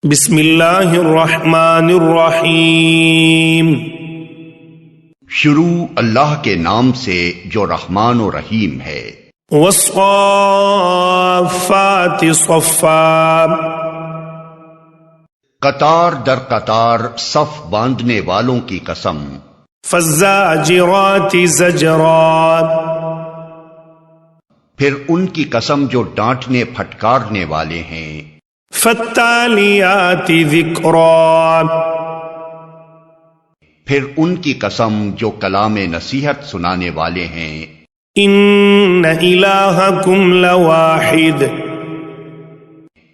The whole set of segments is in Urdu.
بسم اللہ الرحمن الرحیم۔ شروع اللہ کے نام سے جو رحمان و رحیم ہے۔ والصافات صفا، قطار در قطار صف باندھنے والوں کی قسم۔ فالزاجرات زجرا، پھر ان کی قسم جو ڈانٹنے پھٹکارنے والے ہیں۔ فالتالیات ذکرا، پھر ان کی قسم جو کلام نصیحت سنانے والے ہیں۔ ان الہکم لواحد،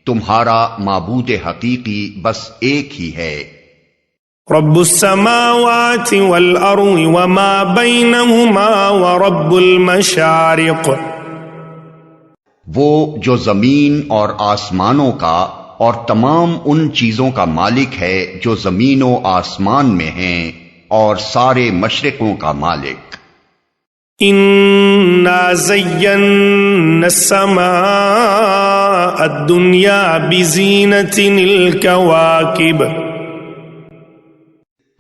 تمہارا معبود حقیقی بس ایک ہی ہے۔ رب السماوات والارض وما بینہما ورب المشارق، وہ جو زمین اور آسمانوں کا اور تمام ان چیزوں کا مالک ہے جو زمین و آسمان میں ہیں، اور سارے مشرقوں کا مالک۔ انا زینا السماء الدنیا بزینۃ الکواکب،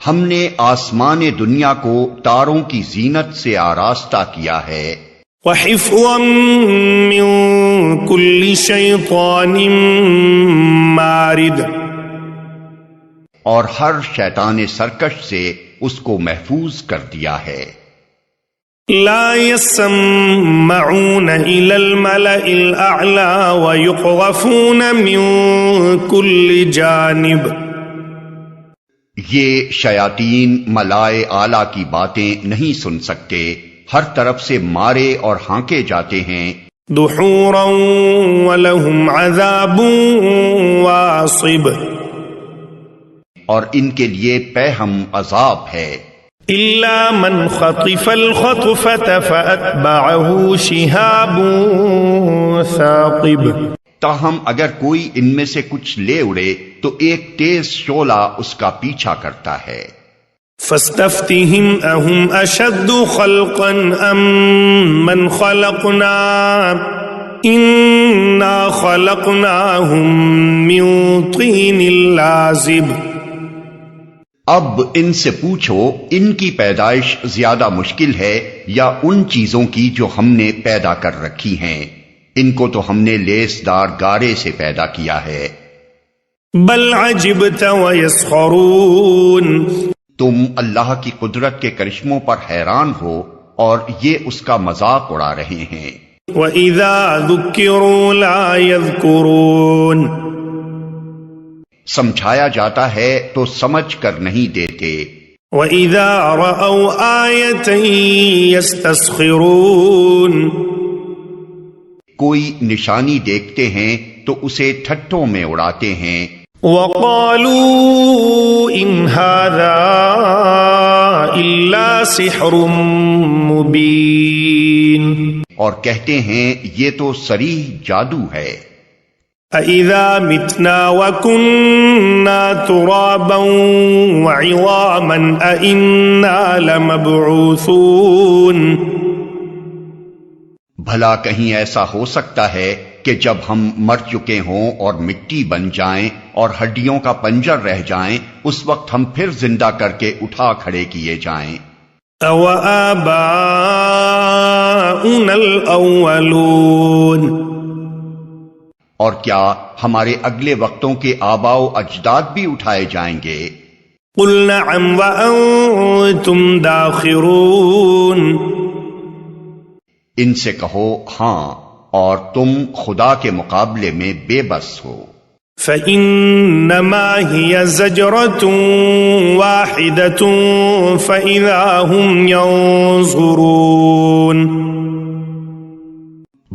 ہم نے آسمان دنیا کو تاروں کی زینت سے آراستہ کیا ہے۔ وحفظا من کل شیطان مارد، اور ہر شیطان سرکش سے اس کو محفوظ کر دیا ہے۔ لا يسمعون إلى الملأ الأعلى ويقذفون من كل جانب، یہ شیاطین ملائے اعلیٰ کی باتیں نہیں سن سکتے، ہر طرف سے مارے اور ہانکے جاتے ہیں۔ دحورا ولهم عذاب واصب، اور ان کے لیے پیہم عذاب ہے۔ الا من خطف الخطفة فأتبعه شهاب ثاقب، تاہم اگر کوئی ان میں سے کچھ لے اڑے تو ایک تیز شعلہ اس کا پیچھا کرتا ہے۔ فاستفتهم اهم اشد خلقا ام من خلقنا انا خلقناهم من طین لازب، اب ان سے پوچھو ان کی پیدائش زیادہ مشکل ہے یا ان چیزوں کی جو ہم نے پیدا کر رکھی ہیں؟ ان کو تو ہم نے لیس دار گارے سے پیدا کیا ہے۔ بل عجبت ویسخرون، تم اللہ کی قدرت کے کرشموں پر حیران ہو اور یہ اس کا مذاق اڑا رہے ہیں۔ وَإِذَا ذُكِّرُوا لَا يَذْكُرُونَ، سمجھایا جاتا ہے تو سمجھ کر نہیں دیتے۔ وَإِذَا رَأَوْا آيَةً يَسْتَسْخِرُونَ، کوئی نشانی دیکھتے ہیں تو اسے ٹھٹھوں میں اڑاتے ہیں۔ وَقَالُوا إِنْ هَذَا إِلَّا سِحْرٌ مُبِينٌ، اور کہتے ہیں یہ تو صریح جادو ہے۔ أَإِذَا مِتْنَا وَكُنَّا تُرَابًا وَعِظَامًا أَإِنَّا لَمَبْعُوثُونَ، بھلا کہیں ایسا ہو سکتا ہے کہ جب ہم مر چکے ہوں اور مٹی بن جائیں اور ہڈیوں کا پنجر رہ جائیں، اس وقت ہم پھر زندہ کر کے اٹھا کھڑے کیے جائیں۔ أَوَآبَاؤُنَا الْأَوَّلُونَ، اور کیا ہمارے اگلے وقتوں کے آباء و اجداد بھی اٹھائے جائیں گے؟ قُلْ نَعَمْ وَأَنْتُمْ دَاخِرُونَ، ان سے کہو ہاں، اور تم خدا کے مقابلے میں بے بس ہو۔ فَإِنَّمَا هِيَ زَجْرَةٌ وَاحِدَةٌ فَإِذَا هُمْ يَنظُرُونَ،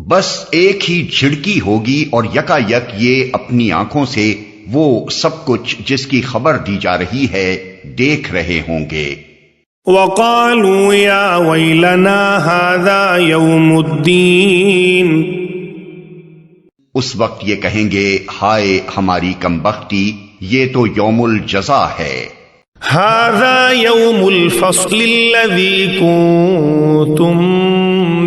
بس ایک ہی جھڑکی ہوگی اور یکا یک یہ اپنی آنکھوں سے وہ سب کچھ جس کی خبر دی جا رہی ہے دیکھ رہے ہوں گے۔ وَقَالُوا يَا وَيْلَنَا هَذَا يَوْمُ الدِّينِ، اس وقت یہ کہیں گے ہائے ہماری کمبختی، یہ تو یوم الجزا ہے۔ هَذَا يَوْمُ الْفَصْلِ الَّذِي كُنتُم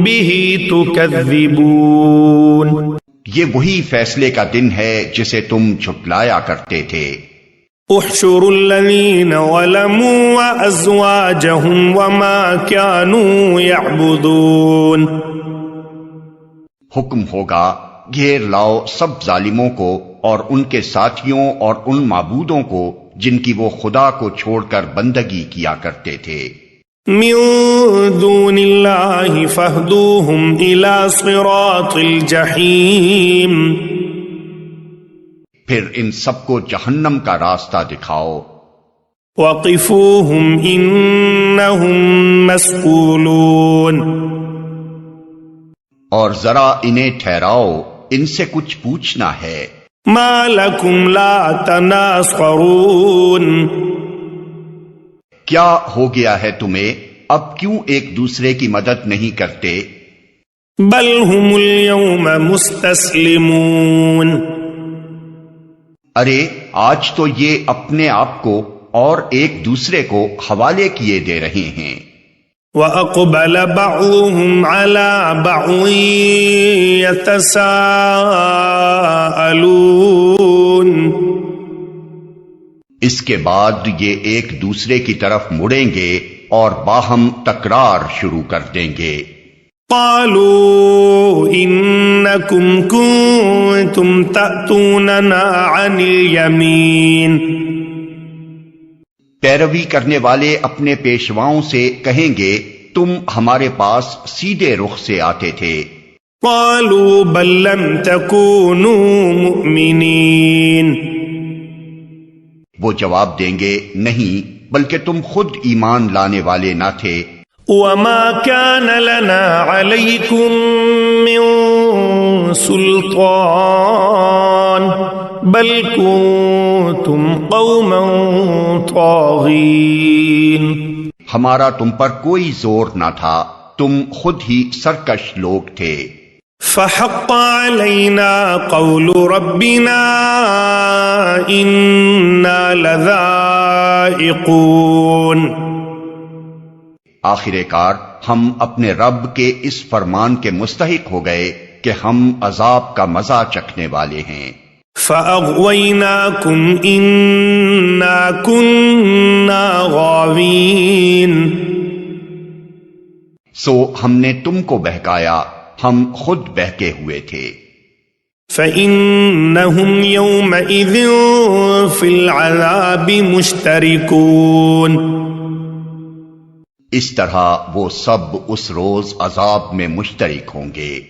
بِهِ تُكَذِّبُونَ، یہ وہی فیصلے کا دن ہے جسے تم جھٹلایا کرتے تھے۔ احشروا الذین ظلموا وازواجهم وما كانوا يعبدون۔ حکم ہوگا گھیر لاؤ سب ظالموں کو اور ان کے ساتھیوں اور ان معبودوں کو جن کی وہ خدا کو چھوڑ کر بندگی کیا کرتے تھے۔ من دون اللہ فاہدوہم الى صراط الجحیم۔ پھر ان سب کو جہنم کا راستہ دکھاؤ۔ وقفوہم انہم مسئولون۔ اور ذرا انہیں ٹھہراؤ، ان سے کچھ پوچھنا ہے۔ ما لکم لا تناصرون۔ کیا ہو گیا ہے تمہیں، اب کیوں ایک دوسرے کی مدد نہیں کرتے؟ بل ہم اليوم مستسلمون۔ ارے آج تو یہ اپنے آپ کو اور ایک دوسرے کو حوالے کیے دے رہے ہیں۔ وَأَقْبَلَ بَعْضُهُمْ عَلَى بَعْضٍ يَتَسَاءَلُونَ۔ اس کے بعد یہ ایک دوسرے کی طرف مڑیں گے اور باہم تکرار شروع کر دیں گے۔ قالوا انکم کنتم تأتوننا عن الیمین۔ پیروی کرنے والے اپنے پیشواؤں سے کہیں گے تم ہمارے پاس سیدھے رخ سے آتے تھے۔ قالوا بل لم تکونوا مؤمنین۔ وہ جواب دیں گے نہیں، بلکہ تم خود ایمان لانے والے نہ تھے۔ وما كان لنا عليكم من سلطان بل كنتم قوما طاغين۔ ہمارا تم پر کوئی زور نہ تھا، تم خود ہی سرکش لوگ تھے۔ فحق علينا قول ربنا إنا لذائقون۔ آخر کار ہم اپنے رب کے اس فرمان کے مستحق ہو گئے کہ ہم عذاب کا مزہ چکھنے والے ہیں۔ فَأَغْوَيْنَاكُمْ إِنَّا كُنَّا غَاوِينَ۔ سو ہم نے تم کو بہکایا، ہم خود بہکے ہوئے تھے۔ فَإِنَّهُمْ يَوْمَئِذٍ فِي الْعَذَابِ مُشْتَرِكُونَ۔ اس طرح وہ سب اس روز عذاب میں مشترک ہوں گے۔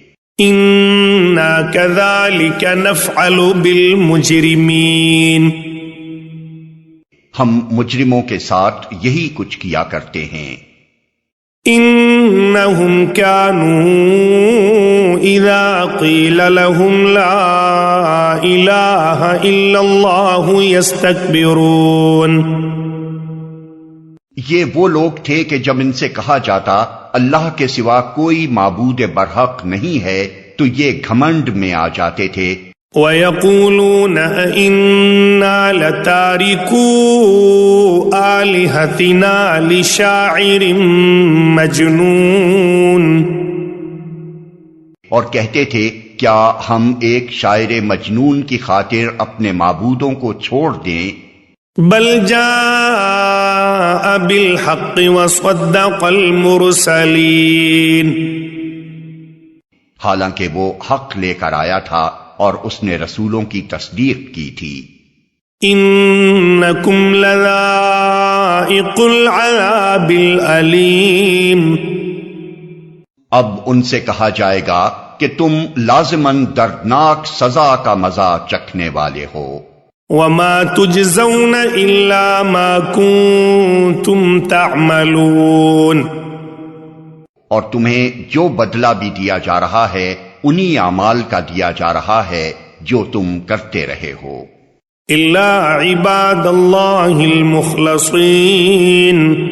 إِنَّا كَذَلِكَ نَفْعَلُ بِالْمُجْرِمِينَ۔ ہم مجرموں کے ساتھ یہی کچھ کیا کرتے ہیں۔ إِنَّهُمْ كَانُوا إِذَا قِيلَ لَهُمْ لَا إِلَٰهَ إِلَّا اللَّهُ يَسْتَكْبِرُونَ۔ یہ وہ لوگ تھے کہ جب ان سے کہا جاتا اللہ کے سوا کوئی معبود برحق نہیں ہے تو یہ گھمنڈ میں آ جاتے تھے۔ وَيَقُولُونَ أَإِنَّا لَتَارِكُو آلِهَتِنَا لِشَاعِرٍ مَجْنُونٍ۔ اور کہتے تھے کیا ہم ایک شاعر مجنون کی خاطر اپنے معبودوں کو چھوڑ دیں؟ بل جاء بالحق وصدق المرسلین۔ حالانکہ وہ حق لے کر آیا تھا اور اس نے رسولوں کی تصدیق کی تھی۔ انکم لذائق العذاب العلیم۔ اب ان سے کہا جائے گا کہ تم لازماً دردناک سزا کا مزہ چکھنے والے ہو۔ وما تجزون الا ما کنتم تعملون۔ اور تمہیں جو بدلہ بھی دیا جا رہا ہے انہی اعمال کا دیا جا رہا ہے جو تم کرتے رہے ہو۔ الا عباد اللہ المخلصین۔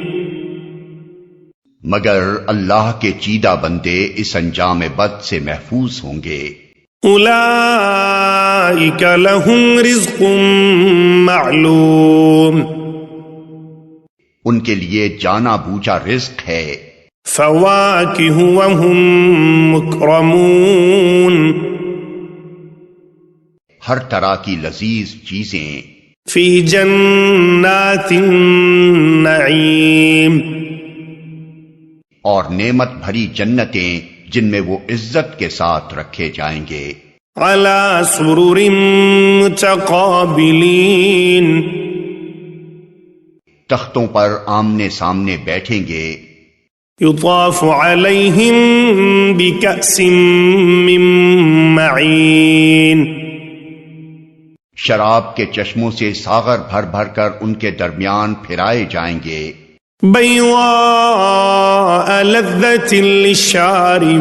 مگر اللہ کے چیدہ بندے اس انجام بد سے محفوظ ہوں گے۔ اولئک لہم رزق معلوم۔ ان کے لیے جانا بوجھا رزق ہے۔ فواکہ وہم مکرمون۔ ہر طرح کی لذیذ چیزیں فی جنات النعیم اور نعمت بھری جنتیں جن میں وہ عزت کے ساتھ رکھے جائیں گے علی سرر متقابلین تختوں پر آمنے سامنے بیٹھیں گے یطاف علیہم بکأس من معین شراب کے چشموں سے ساغر بھر بھر کر ان کے درمیان پھرائے جائیں گے بیضاء لذۃ للشاربین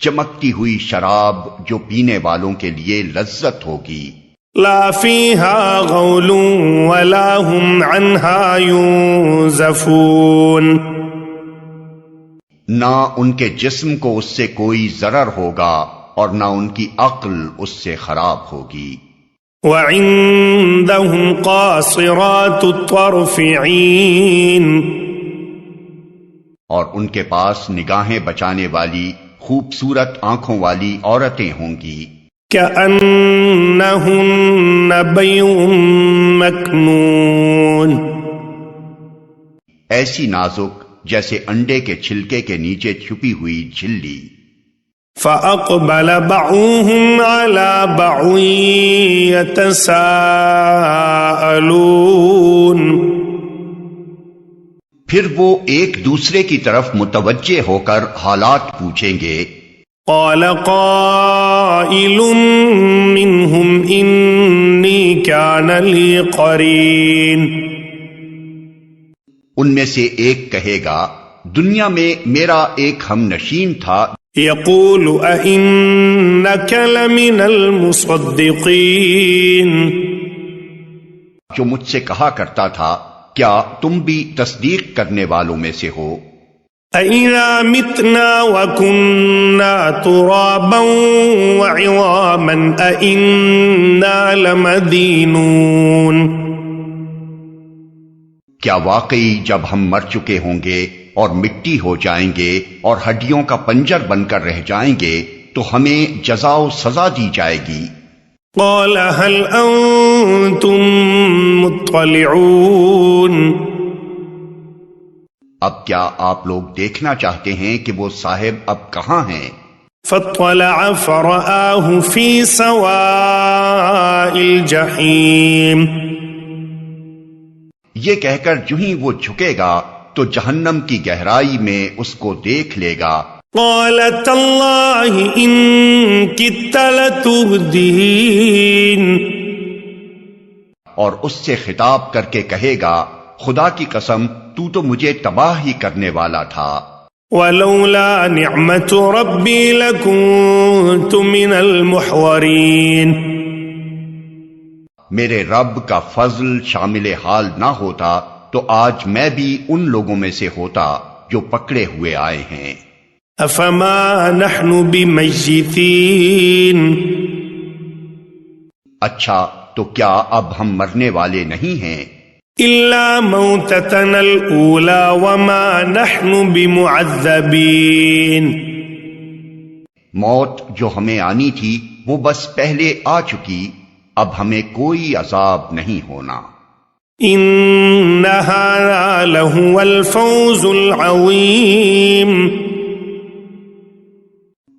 چمکتی ہوئی شراب جو پینے والوں کے لیے لذت ہوگی لا فیہا غول ولا ہم عنہا ينزفون نہ ان کے جسم کو اس سے کوئی ضرر ہوگا اور نہ ان کی عقل اس سے خراب ہوگی وعندهم قاصرات الطرف عین اور ان کے پاس نگاہیں بچانے والی خوبصورت آنکھوں والی عورتیں ہوں گی کأنہن بیض مکنون ایسی نازک جیسے انڈے کے چھلکے کے نیچے چھپی ہوئی جھلی فأقبل بعضهم على بعض يتساءلون پھر وہ ایک دوسرے کی طرف متوجہ ہو کر حالات پوچھیں گے قال قائل منهم انی كان لی قرین ان میں سے ایک کہے گا دنیا میں میرا ایک ہم نشین تھا یقول ائنک لمن المصدقین جو مجھ سے کہا کرتا تھا کیا تم بھی تصدیق کرنے والوں میں سے ہو اَإِذَا مِتْنَا وَكُنَّا تُرَابًا وَعِظَامًا أَإِنَّا لَمَدِينُونَ کیا واقعی جب ہم مر چکے ہوں گے اور مٹی ہو جائیں گے اور ہڈیوں کا پنجر بن کر رہ جائیں گے تو ہمیں جزا و سزا دی جائے گی قَالَ هَلْ أَنْتُمْ مُطَّلِعُونَ اب کیا آپ لوگ دیکھنا چاہتے ہیں کہ وہ صاحب اب کہاں ہیں فَاطَّلَعَ فَرَآهُ فِي سَوَاءِ الْجَحِيمِ یہ کہہ کر جو ہی وہ جھکے گا تو جہنم کی گہرائی میں اس کو دیکھ لے گا قَالَ تَاللَّهِ إِن كِدتَّ لَتُرْدِينَ اور اس سے خطاب کر کے کہے گا خدا کی قسم تو مجھے تباہ ہی کرنے والا تھا وَلَوْلَا نِعْمَةُ رَبِّي لَكُنْتُ مِنَ الْمُحْوَرِينَ میرے رب کا فضل شامل حال نہ ہوتا تو آج میں بھی ان لوگوں میں سے ہوتا جو پکڑے ہوئے آئے ہیں أَفَمَا نَحْنُ بِمَيِّتِينَ اچھا تو کیا اب ہم مرنے والے نہیں ہیں إِلَّا مَوْتَتَنَا الْأُولَى وَمَا نَحْنُ بِمُعَذَّبِينَ موت جو ہمیں آنی تھی وہ بس پہلے آ چکی اب ہمیں کوئی عذاب نہیں ہونا إِنَّ هَذَا لَهُوَ الْفَوْزُ الْعَظِيمُ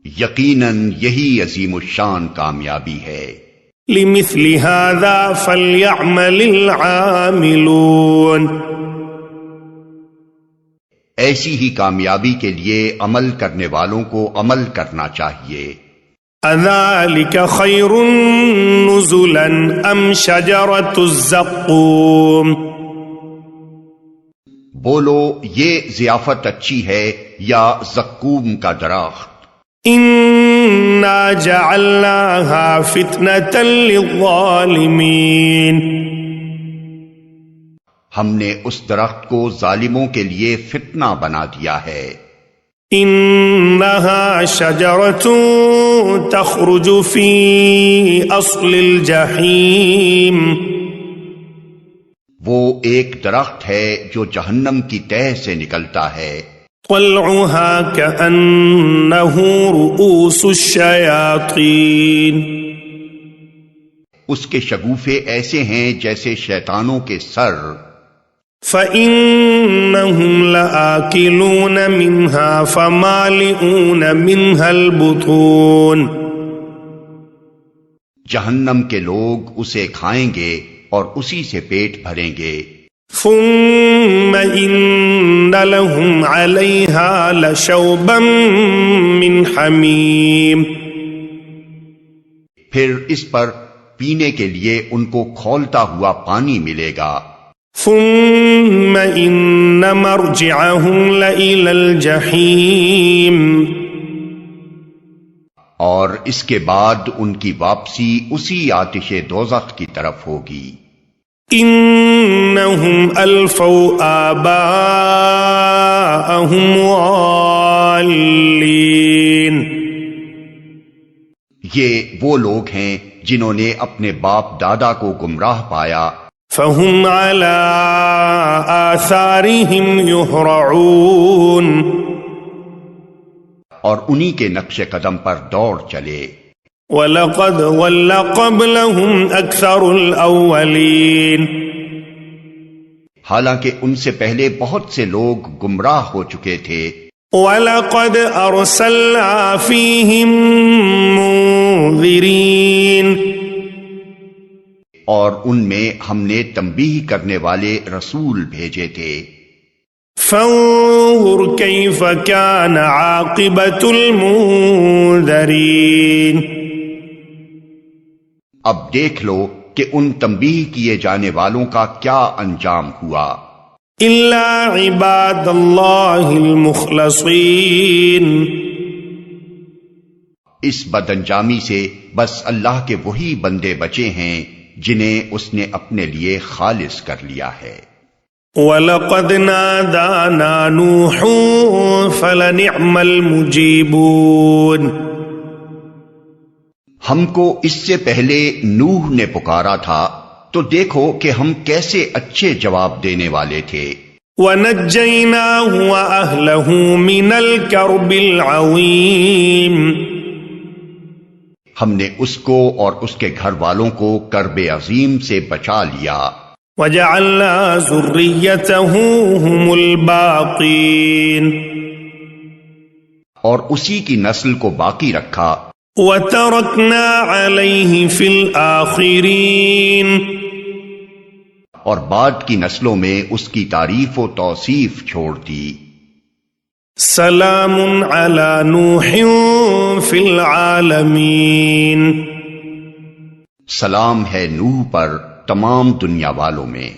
یقیناً یہی عظیم الشان کامیابی ہے لِمِثْلِ هَذَا فَلْيَعْمَلِ الْعَامِلُونَ ایسی ہی کامیابی کے لیے عمل کرنے والوں کو عمل کرنا چاہیے أَذَلِكَ خَيْرٌ نُزُلًا أَمْ شَجَرَةُ الزَّقُّومِ بولو یہ ضیافت اچھی ہے یا زقوم کا درخت إِنَّا جَعَلْنَاهَا فِتْنَةً لِلظَّالِمِينَ ہم نے اس درخت کو ظالموں کے لیے فتنہ بنا دیا ہے إِنَّهَا شَجَرَةٌ تَخْرُجُ فِي أَصْلِ الْجَحِيمِ وہ ایک درخت ہے جو جہنم کی تہ سے نکلتا ہے طلعها كأنه رؤوس الشياطين اس کے شگوفے ایسے ہیں جیسے شیطانوں کے سر. فإنهم لآكلون منها فمالئون منها البطون جہنم کے لوگ اسے کھائیں گے اور اسی سے پیٹ بھریں گے. ثم إن لهم عليها لشوبا من حميم پھر اس پر پینے کے لیے ان کو کھولتا ہوا پانی ملے گا. ثم إن مرجعهم لإلى الجحيم اور اس کے بعد ان کی واپسی اسی آتش دوزخ کی طرف ہوگی. إنهم ألفوا آباءهم ضالين یہ وہ لوگ ہیں جنہوں نے اپنے باپ دادا کو گمراہ پایا. فهم على آثارهم يهرعون اور انہی کے نقش قدم پر دوڑ چلے. وَلَقَدْ ضَلَّ قَبْلَهُمْ أَكْثَرُ الْأَوَّلِينَ حالانکہ ان سے پہلے بہت سے لوگ گمراہ ہو چکے تھے. وَلَقَدْ أَرْسَلْنَا فِيهِمْ مُنذِرِينَ اور ان میں ہم نے تنبیہ کرنے والے رسول بھیجے تھے. فانظر كيف كان عاقبة المنذرين اب دیکھ لو کہ ان تنبیہ کیے جانے والوں کا کیا انجام ہوا. إلا عباد الله المخلصين اس بد انجامی سے بس اللہ کے وہی بندے بچے ہیں جنہیں اس نے اپنے لیے خالص کر لیا ہے. وَلَقَدْ نَادَانَا نُوحٌ فَلَنِعْمَ الْمُجِيبُونَ ہم کو اس سے پہلے نوح نے پکارا تھا تو دیکھو کہ ہم کیسے اچھے جواب دینے والے تھے. وَنَجَّيْنَاهُ وَأَهْلَهُ مِنَ الْكَرْبِ الْعَظِيمِ ہم نے اس کو اور اس کے گھر والوں کو کرب عظیم سے بچا لیا. وَجَعَلْنَا ذُرِّيَّتَهُ هُمُ الْبَاقِينَ اور اسی کی نسل کو باقی رکھا. وَتَرَكْنَا عَلَيْهِ فِي الْآخِرِينَ اور بعد کی نسلوں میں اس کی تعریف و توصیف چھوڑ دی. سلام علی نوح فی العالمین سلام ہے نوح پر تمام دنیا والوں میں.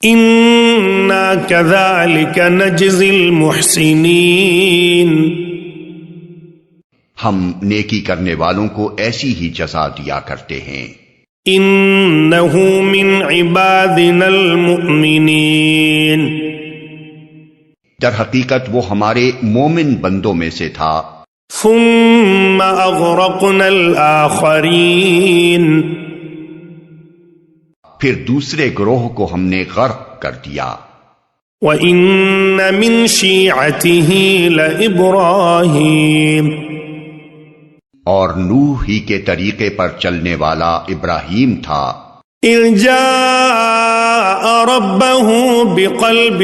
انا کذالک نجزی المحسنین ہم نیکی کرنے والوں کو ایسی ہی جزا دیا کرتے ہیں. انہ من عبادنا المؤمنین در حقیقت وہ ہمارے مومن بندوں میں سے تھا. ثم اغرقنا الآخرین پھر دوسرے گروہ کو ہم نے غرق کر دیا. وَإِنَّ مِن شِيعَتِهِ لَإِبْرَاهِيمَ اور نوح ہی کے طریقے پر چلنے والا ابراہیم تھا. اذ جاء ربه بقلب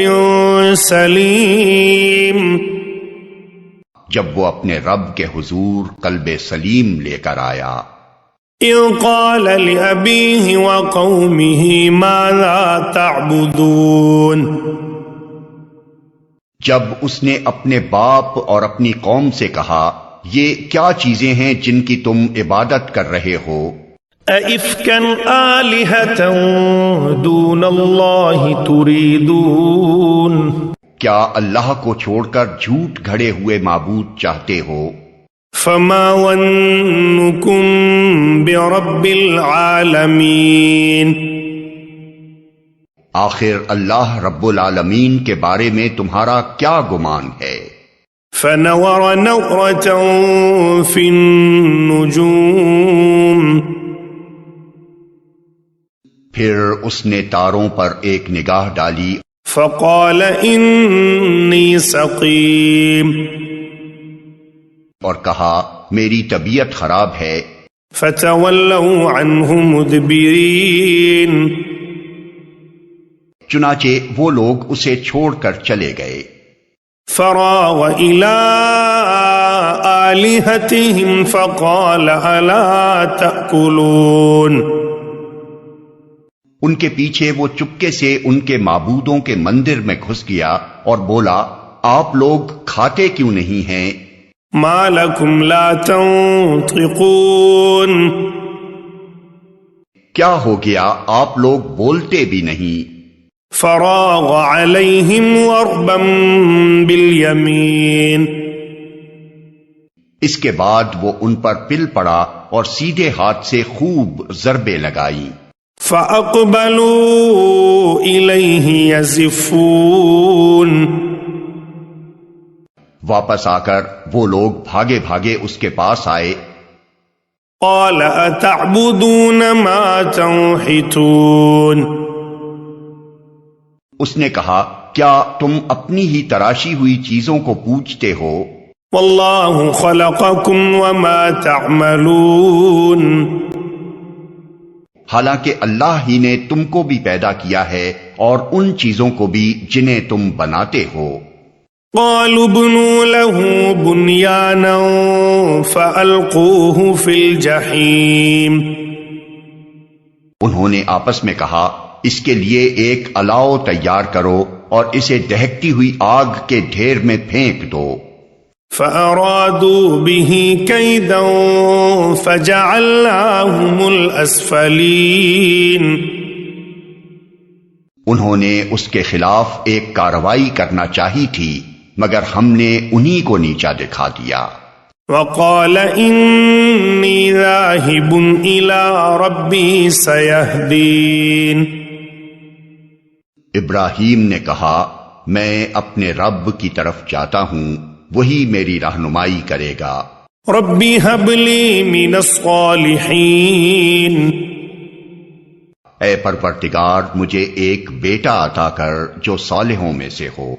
سلیم جب وہ اپنے رب کے حضور قلب سلیم لے کر آیا. اذ قال لأبيه وقومه ماذا تعبدون جب اس نے اپنے باپ اور اپنی قوم سے کہا یہ کیا چیزیں ہیں جن کی تم عبادت کر رہے ہو؟ أَإِفْكًا آلِهَةً دُونَ اللَّهِ تُرِيدُونَ کیا اللہ کو چھوڑ کر جھوٹ گھڑے ہوئے معبود چاہتے ہو؟ فَمَا ظَنُّكُم بِرَبِّ الْعَالَمِينَ آخر اللہ رب العالمین کے بارے میں تمہارا کیا گمان ہے؟ فَنَوَرَ نَوْرَةً فِي النُّجُومِ پھر اس نے تاروں پر ایک نگاہ ڈالی. فقال إني سقيم اور کہا میری طبیعت خراب ہے. فتولوا عنه مدبرين چنانچہ وہ لوگ اسے چھوڑ کر چلے گئے. فراغ إلى آلهتهم فقال ألا تأكلون ان کے پیچھے وہ چپکے سے ان کے معبودوں کے مندر میں گھس گیا اور بولا آپ لوگ کھاتے کیوں نہیں ہیں؟ ما لكم لا تنطقون کیا ہو گیا آپ لوگ بولتے بھی نہیں؟ فراغ عليهم ضربا باليمين اس کے بعد وہ ان پر پل پڑا اور سیدھے ہاتھ سے خوب ضربیں لگائی. فأقبلوا إليه يزفون واپس آ کر وہ لوگ بھاگے بھاگے اس کے پاس آئے. قال أتعبدون ما تنحتون اس نے کہا کیا تم اپنی ہی تراشی ہوئی چیزوں کو پوجتے ہو؟ والله خلقكم وما تعملون حالانکہ اللہ ہی نے تم کو بھی پیدا کیا ہے اور ان چیزوں کو بھی جنہیں تم بناتے ہو. قالوا ابنوا له بنيانا فألقوه في الجحيم انہوں نے آپس میں کہا اس کے لیے ایک الاؤ تیار کرو اور اسے دہکتی ہوئی آگ کے ڈھیر میں پھینک دو. فأرادوا به كيدا فجعلناهم الأسفلين انہوں نے اس کے خلاف ایک کارروائی کرنا چاہی تھی مگر ہم نے انہی کو نیچا دکھا دیا. وقال إني ذاهب إلى ربي سيهدين ابراہیم نے کہا میں اپنے رب کی طرف جاتا ہوں وہی میری رہنمائی کرے گا. ربي هب لي من الصالحين اے پروردگار مجھے ایک بیٹا عطا کر جو صالحوں میں سے ہو.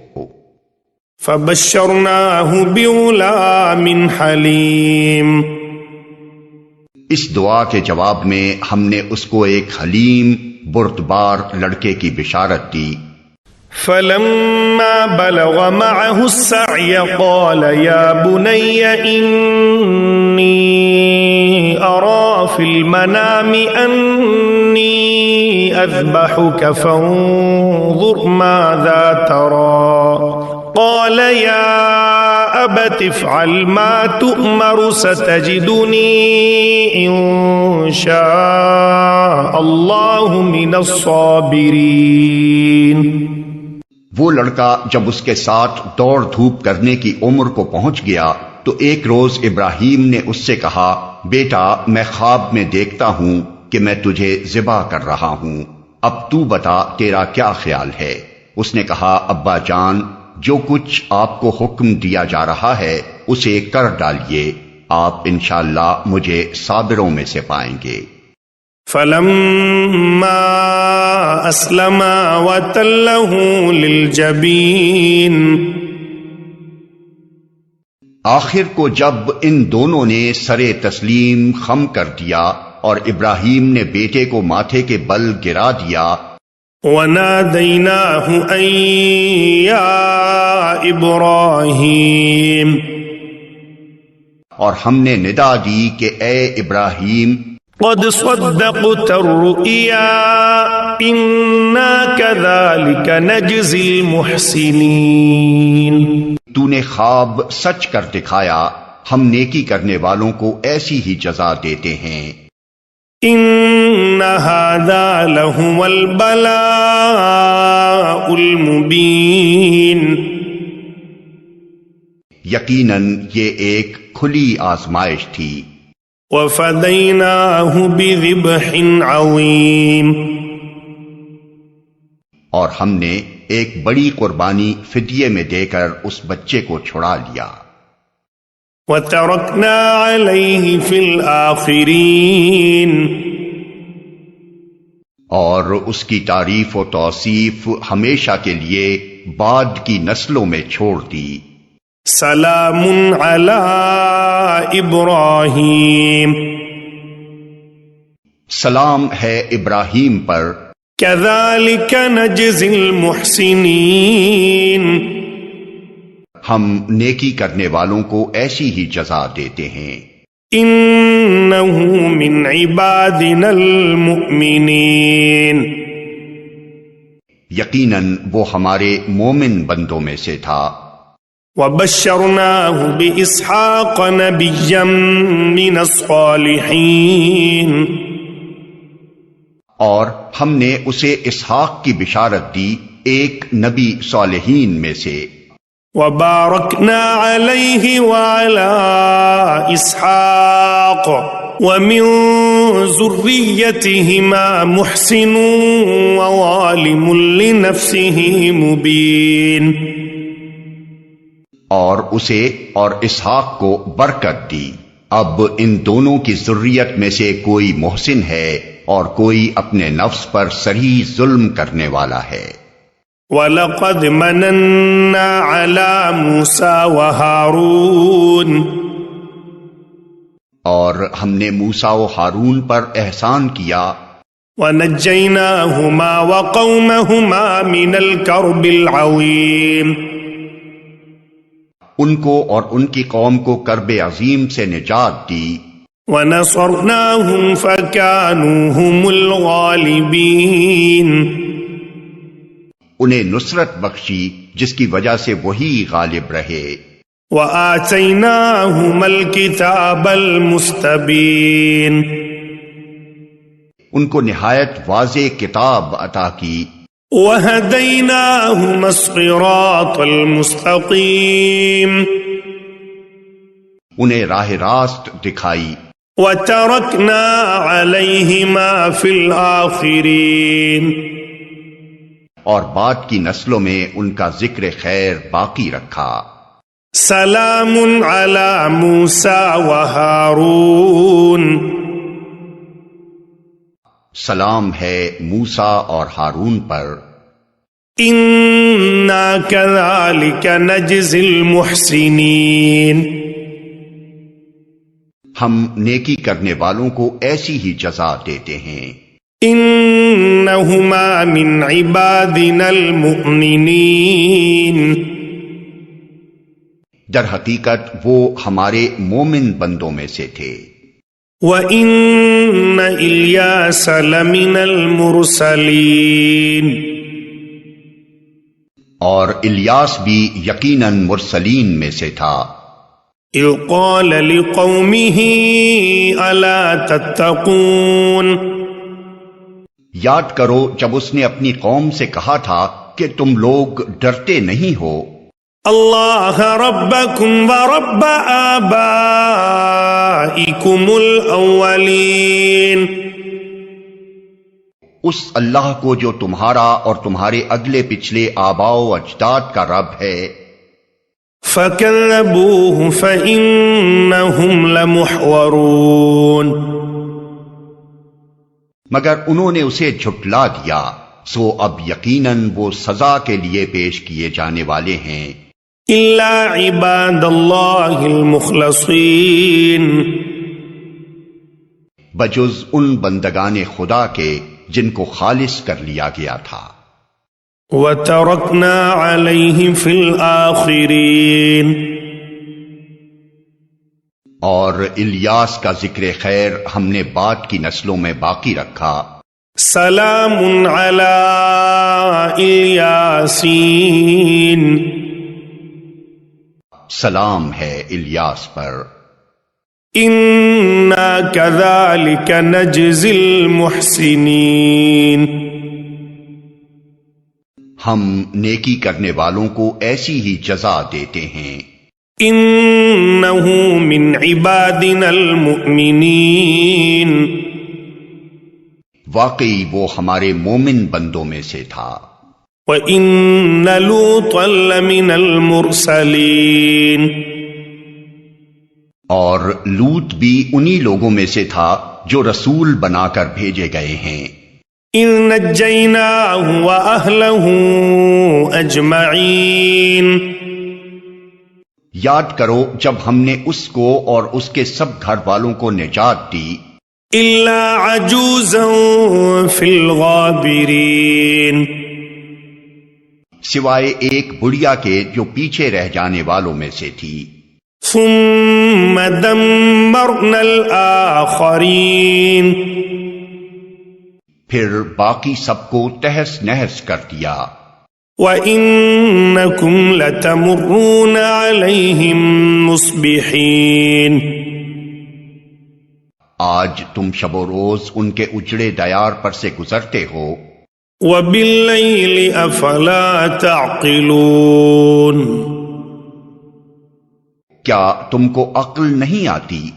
فبشرناه بغلام حليم اس دعا کے جواب میں ہم نے اس کو ایک حلیم بردبار لڑکے کی بشارت دی. فلما بلغ معه السعي قال يا بني إني أرى في المنام أني أذبحك فانظر ماذا ترى قال يا أبت افعل ما تؤمر ستجدني إن شاء الله من الصابرين وہ لڑکا جب اس کے ساتھ دوڑ دھوپ کرنے کی عمر کو پہنچ گیا تو ایک روز ابراہیم نے اس سے کہا بیٹا میں خواب میں دیکھتا ہوں کہ میں تجھے ذبح کر رہا ہوں اب تو بتا تیرا کیا خیال ہے؟ اس نے کہا ابا جان جو کچھ آپ کو حکم دیا جا رہا ہے اسے کر ڈالیے آپ انشاءاللہ مجھے صابروں میں سے پائیں گے. فلما اسلما وتله للجبین آخر کو جب ان دونوں نے سرے تسلیم خم کر دیا اور ابراہیم نے بیٹے کو ماتھے کے بل گرا دیا. ونادیناہ ان یا ابراہیم اور ہم نے ندا دی کہ اے ابراہیم قد صدقت الرؤيا إنا كذلك نجزي المحسنين تو نے خواب سچ کر دکھایا ہم نیکی کرنے والوں کو ایسی ہی جزا دیتے ہیں. إن هذا لهو البلاء المبين یقیناً یہ ایک کھلی آزمائش تھی. وفديناه بذبح عظيم اور ہم نے ایک بڑی قربانی فدیے میں دے کر اس بچے کو چھڑا لیا. وتركنا عليه في الآخرين اور اس کی تعریف و توصیف ہمیشہ کے لیے بعد کی نسلوں میں چھوڑ دی۔ سلام علی ابراہیم، سلام ہے ابراہیم پر، کذالک نجزی المحسنین، ہم نیکی کرنے والوں کو ایسی ہی جزا دیتے ہیں۔ انہ من عبادنا المؤمنین، یقیناً وہ ہمارے مومن بندوں میں سے تھا۔ وبشرناہ باسحاق نبیا من الصالحین، اور ہم نے اسے اسحاق کی بشارت دی ایک نبی صالحین میں سے۔ وبارکنا علیہ وعلی اسحاق ومن ذریتہما محسن وظالم لنفسہ مبین، اور اسے اور اسحاق کو برکت دی۔ اب ان دونوں کی ذریت میں سے کوئی محسن ہے اور کوئی اپنے نفس پر صریح ظلم کرنے والا ہے۔ وَلَقَدْ مَنَنَّا عَلَى مُوسَى وَهَارُونَ، اور ہم نے موسیٰ و ہارون پر احسان کیا۔ وَنَجَّيْنَاهُمَا وَقَوْمَهُمَا مِنَ الْكَرْبِ الْعَظِيمِ، ان کو اور ان کی قوم کو کرب عظیم سے نجات دی۔ وَنَصَرْنَاهُمْ فَكَانُوا هُمُ الْغَالِبِينَ، انہیں نصرت بخشی جس کی وجہ سے وہی غالب رہے۔ وَآتَيْنَاهُمَا الْكِتَابَ الْمُسْتَبِينَ، ان کو نہایت واضح کتاب عطا کی۔ وَهَدَيْنَاهُمَا الصِّرَاطَ الْمُسْتَقِيمَ، انہیں راہ راست دکھائی۔ وَتَرَكْنَا عَلَيْهِمَا فِي الْآخِرِينَ، اور بعد کی نسلوں میں ان کا ذکر خیر باقی رکھا۔ سلام علی موسیٰ وہارون، سلام ہے موسیٰ اور ہارون پر۔ انا کذالک نجزی المحسنین، ہم نیکی کرنے والوں کو ایسی ہی جزا دیتے ہیں۔ انہما من عبادنا المؤمنین، در حقیقت وہ ہمارے مومن بندوں میں سے تھے۔ وَإِنَّ إِلْيَاسَ لَمِنَ الْمُرْسَلِينَ، اور الیاس بھی یقیناً مرسلین میں سے تھا۔ اذ قال لقومه الا تتقون، یاد کرو جب اس نے اپنی قوم سے کہا تھا کہ تم لوگ ڈرتے نہیں ہو اللہ ربکم ورب آبائکم الاولین، اس اللہ کو جو تمہارا اور تمہارے اگلے پچھلے آباء و اجداد کا رب ہے۔ فَكَذَّبُوهُ فَإِنَّهُمْ لَمُحْوَرُونَ، مگر انہوں نے اسے جھٹلا دیا، سو اب یقیناً وہ سزا کے لیے پیش کیے جانے والے ہیں۔ إِلَّا عِبَادَ اللَّهِ الْمُخْلَصِينَ، بجز ان بندگان خدا کے جن کو خالص کر لیا گیا تھا۔ وَتَرَكْنَا عَلَيْهِ فِي الْآخِرِينَ، اور الیاس کا ذکر خیر ہم نے بعد کی نسلوں میں باقی رکھا۔ سلام علی الیاسین، سلام ہے الیاس پر۔ انا کذالک نجزی المحسنین، ہم نیکی کرنے والوں کو ایسی ہی جزا دیتے ہیں۔ انہ من عبادنا المؤمنین، واقعی وہ ہمارے مومن بندوں میں سے تھا۔ وَإِنَّ لُوطًا لَّمِنَ الْمُرْسَلِينَ، اور لوط بھی انہی لوگوں میں سے تھا جو رسول بنا کر بھیجے گئے ہیں۔ إذ نجيناه وأهله أجمعين. یاد کرو جب ہم نے اس کو اور اس کے سب گھر والوں کو نجات دی إلا عجوزا في الغابرين. سوائے ایک بڑھیا کے جو پیچھے رہ جانے والوں میں سے تھی. ثم دمرنا الآخرين. پھر باقی سب کو تہس نہس کر دیا. وَإِنَّكُمْ لَتَمُرُّونَ عَلَيْهِمْ مُصْبِحِينَ. آج تم شب و روز ان کے اجڑے دیار پر سے گزرتے ہو. وَبِاللَّيْلِ أَفَلَا تَعْقِلُونَ. کیا تم کو عقل نہیں آتی؟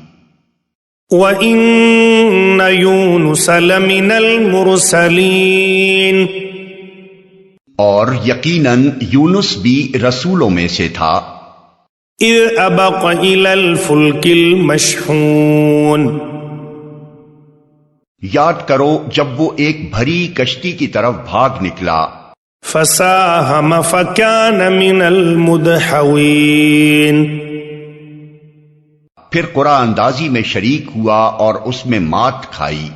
وَإِنَّ يُونُسَ لَمِنَ الْمُرْسَلِينَ. اور یقیناً یونس بھی رسولوں میں سے تھا. اذ ابق الى الفلك المشحون. یاد کرو جب وہ ایک بھری کشتی کی طرف بھاگ نکلا. فساهم فكان من المدحوين. پھر قرعہ اندازی میں شریک ہوا اور اس میں مات کھائی.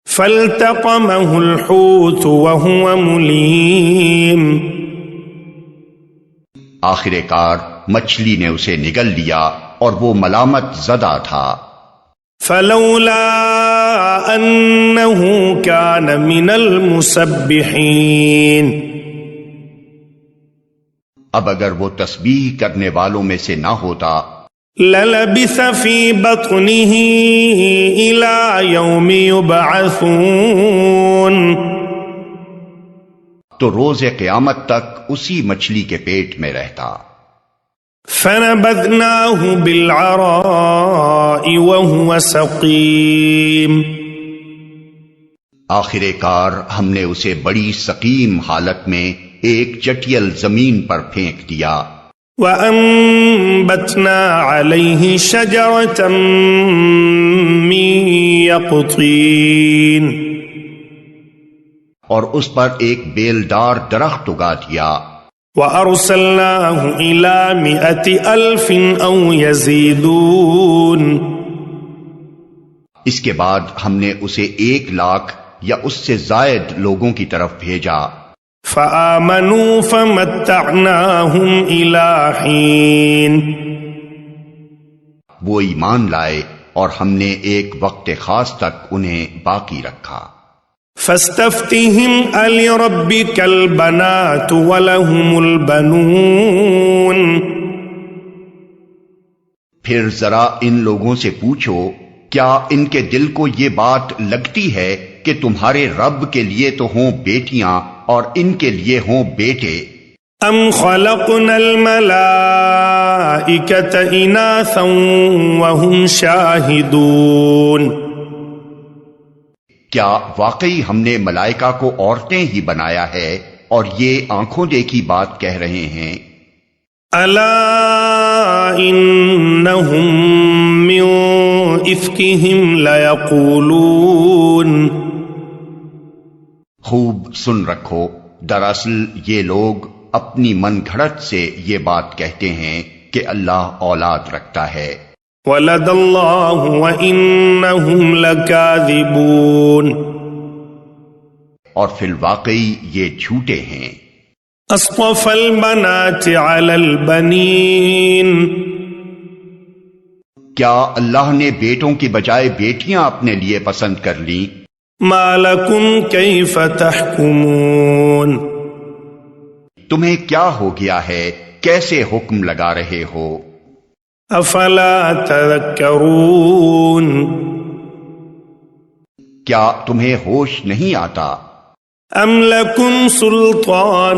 فالتقمه الحوت وهو مليم. آخر کار مچھلی نے اسے نگل لیا اور وہ ملامت زدہ تھا. فلولا انه كان من المسبحين. اب اگر وہ تسبیح کرنے والوں میں سے نہ ہوتا للبث في بطنه إلى يوم يبعثون. تو روز قیامت تک اسی مچھلی کے پیٹ میں رہتا. فنبذناه بالعراء وهو سقيم. آخر کار ہم نے اسے بڑی سقیم حالت میں ایک چٹیل زمین پر پھینک دیا. وَأَنبَتْنَا عَلَيْهِ شَجَرَةً مِّن يَقْطِينٍ. اور اس پر ایک بیلدار درخت اگا دیا. وَأَرْسَلْنَاهُ إِلَى 100,000 أَوْ يَزِيدُونَ. اس کے بعد ہم نے اسے 1,00,000 یا اس سے زائد لوگوں کی طرف بھیجا. فآمنوا فمتعناهم إلى حين. وہ ایمان لائے اور ہم نے ایک وقت خاص تک انہیں باقی رکھا. فاستفتهم ألربك البنات ولهم البنون. پھر ذرا ان لوگوں سے پوچھو کیا ان کے دل کو یہ بات لگتی ہے کہ تمہارے رب کے لیے تو ہوں بیٹیاں اور ان کے لیے ہوں بیٹے. ام خلقنا الملائکۃ اناثا وهم شاہدون. کیا واقعی ہم نے ملائکہ کو عورتیں ہی بنایا ہے اور یہ آنکھوں دیکھی بات کہہ رہے ہیں؟ الا انہم من افکہم لیقولون. خوب سن رکھو دراصل یہ لوگ اپنی من گھڑت سے یہ بات کہتے ہیں کہ اللہ اولاد رکھتا ہے. ولد اللہ وانہم لکاذبون. اور فی الواقعی یہ جھوٹے ہیں. اصطفى البنات علی البنین. کیا اللہ نے بیٹوں کی بجائے بیٹیاں اپنے لیے پسند کر لیں؟ ما لکم کیف تحکمون. تمہیں کیا ہو گیا ہے، کیسے حکم لگا رہے ہو؟ افلا تذکرون. کیا تمہیں ہوش نہیں آتا؟ ام لکم سلطان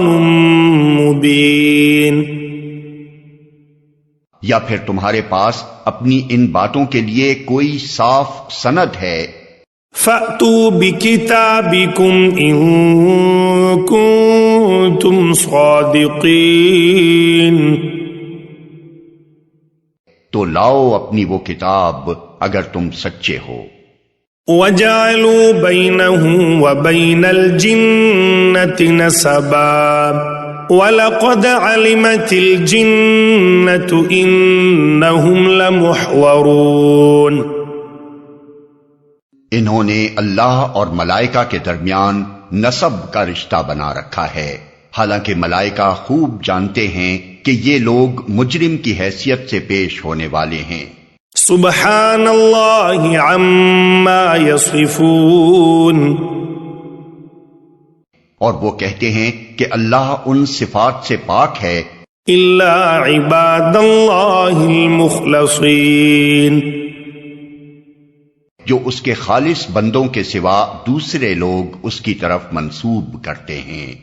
مبین. یا پھر تمہارے پاس اپنی ان باتوں کے لیے کوئی صاف سند ہے؟ فأتوا بکتابکم ان کنتم صادقین. تو لاؤ اپنی وہ کتاب اگر تم سچے ہو. وجعلوا بينه وبين الجنة نسبا وَلَقَدْ عَلِمَتِ الْجِنَّةُ إِنَّهُمْ لَمُحْضَرُونَ۔ انہوں نے اللہ اور ملائکہ کے درمیان نسب کا رشتہ بنا رکھا ہے، حالانکہ ملائکہ خوب جانتے ہیں کہ یہ لوگ مجرم کی حیثیت سے پیش ہونے والے ہیں۔ سبحان اللہ عما یصفون، اور وہ کہتے ہیں کہ اللہ ان صفات سے پاک ہے الا عباد اللہ المخلصین، جو اس کے خالص بندوں کے سوا دوسرے لوگ اس کی طرف منسوب کرتے ہیں۔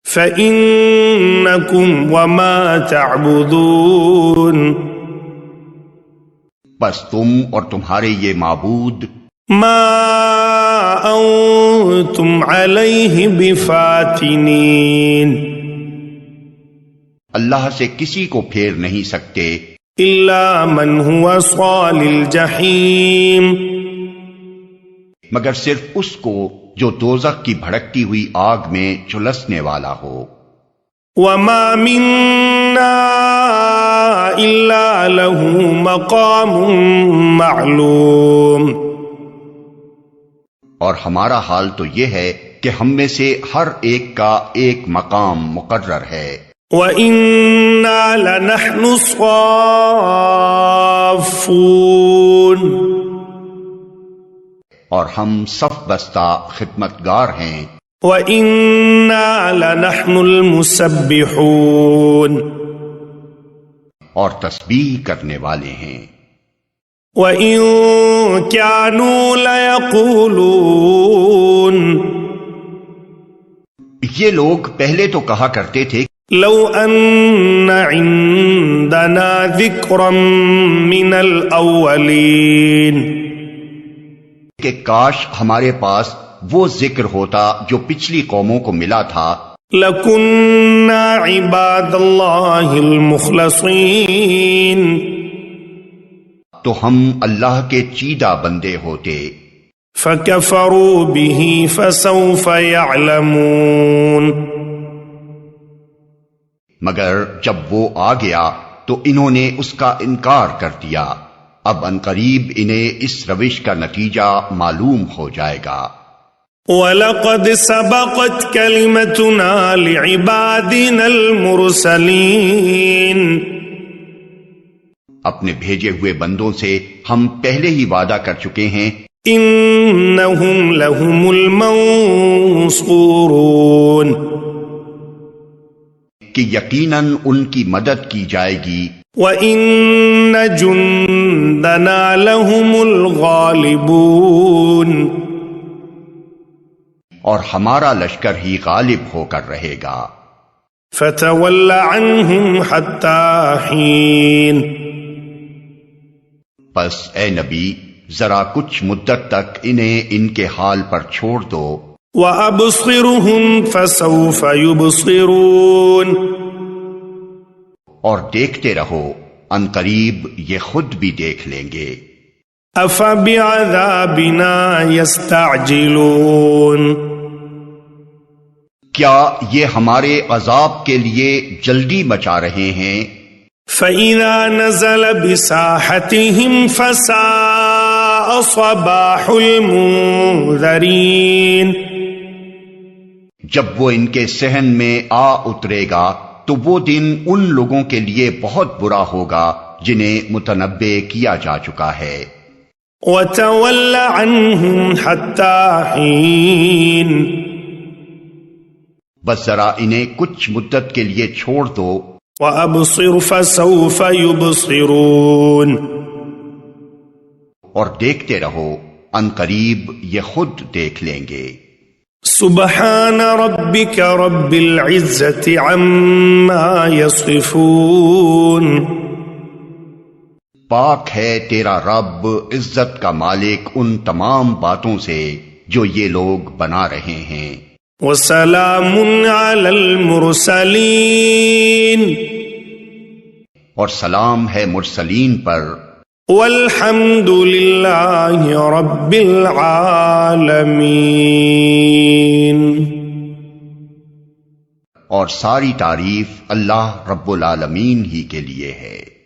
فَإِنَّكُمْ وَمَا تَعْبُدُونَ، بس تم اور تمہارے یہ معبود ما انتم علیہ بفاتنین، اللہ سے کسی کو پھیر نہیں سکتے الا من هو صال الجحیم، مگر صرف اس کو جو دوزخ کی بھڑکتی ہوئی آگ میں جھلسنے والا ہو۔ وما منا الا له مقام معلوم، اور ہمارا حال تو یہ ہے کہ ہم میں سے ہر ایک کا ایک مقام مقرر ہے۔ وَإِنَّا لَنَحْنُ الصَّافُّونَ، اور ہم صف بستہ خدمتگار ہیں۔ وَإِنَّا لَنَحْنُ الْمُسَبِّحُونَ، اور تسبیح کرنے والے ہیں۔ وَإِن كَانُوا لَيَقُولُونَ، یہ لوگ پہلے تو کہا کرتے تھے لو ان عندنا ذکرا من الاولین، کہ کاش ہمارے پاس وہ ذکر ہوتا جو پچھلی قوموں کو ملا تھا، لَكُنَّا عِبَادَ اللَّهِ الْمُخْلَصِينَ، تو ہم اللہ کے چیدہ بندے ہوتے۔ فَكَفَرُوا بِهِ فَسَوْفَ يَعْلَمُونَ، مگر جب وہ آ گیا تو انہوں نے اس کا انکار کر دیا، اب عنقریب انہیں اس روش کا نتیجہ معلوم ہو جائے گا۔ وَلَقَدْ سَبَقَتْ كَلِمَتُنَا لِعِبَادِنَا الْمُرْسَلِينَ، اپنے بھیجے ہوئے بندوں سے ہم پہلے ہی وعدہ کر چکے ہیں، إِنَّهُمْ لَهُمُ الْمَنصُورُونَ، کہ یقیناً ان کی مدد کی جائے گی، وَإِنَّ جُندَنَا لَهُمُ الْغَالِبُونَ، اور ہمارا لشکر ہی غالب ہو کر رہے گا۔ فَتَوَلَّ عَنْهُمْ حَتَّى حِينٍ، پس اے نبی ذرا کچھ مدت تک انہیں ان کے حال پر چھوڑ دو، وَأَبْصِرْهُمْ فَسَوْفَ يُبْصِرُونَ، اور دیکھتے رہو عنقریب یہ خود بھی دیکھ لیں گے۔ أَفَبِعَذَابِنَا يَسْتَعْجِلُونَ، کیا یہ ہمارے عذاب کے لیے جلدی مچا رہے ہیں؟ فَإِذَا نَزَلَ بِسَاحَتِهِمْ فَسَاءَ صَبَاحُ الْمُنذَرِينَ، جب وہ ان کے صحن میں آ اترے گا تو وہ دن ان لوگوں کے لیے بہت برا ہوگا جنہیں متنبع کیا جا چکا ہے۔ وَتَوَلَّ عَنْهُمْ حَتَّى حِينٍ، بس ذرا انہیں کچھ مدت کے لیے چھوڑ دو، وَأَبْصِرْ فَسَوْفَ يُبْصِرُونَ، اور دیکھتے رہو عنقریب یہ خود دیکھ لیں گے۔ سبحان ربك رب العزة عما يصفون، پاک ہے تیرا رب عزت کا مالک ان تمام باتوں سے جو یہ لوگ بنا رہے ہیں۔ وسلام على المرسلين، اور سلام ہے مرسلین پر والحمد للہ رب العالمین. اور ساری تعریف اللہ رب العالمین ہی کے لیے ہے.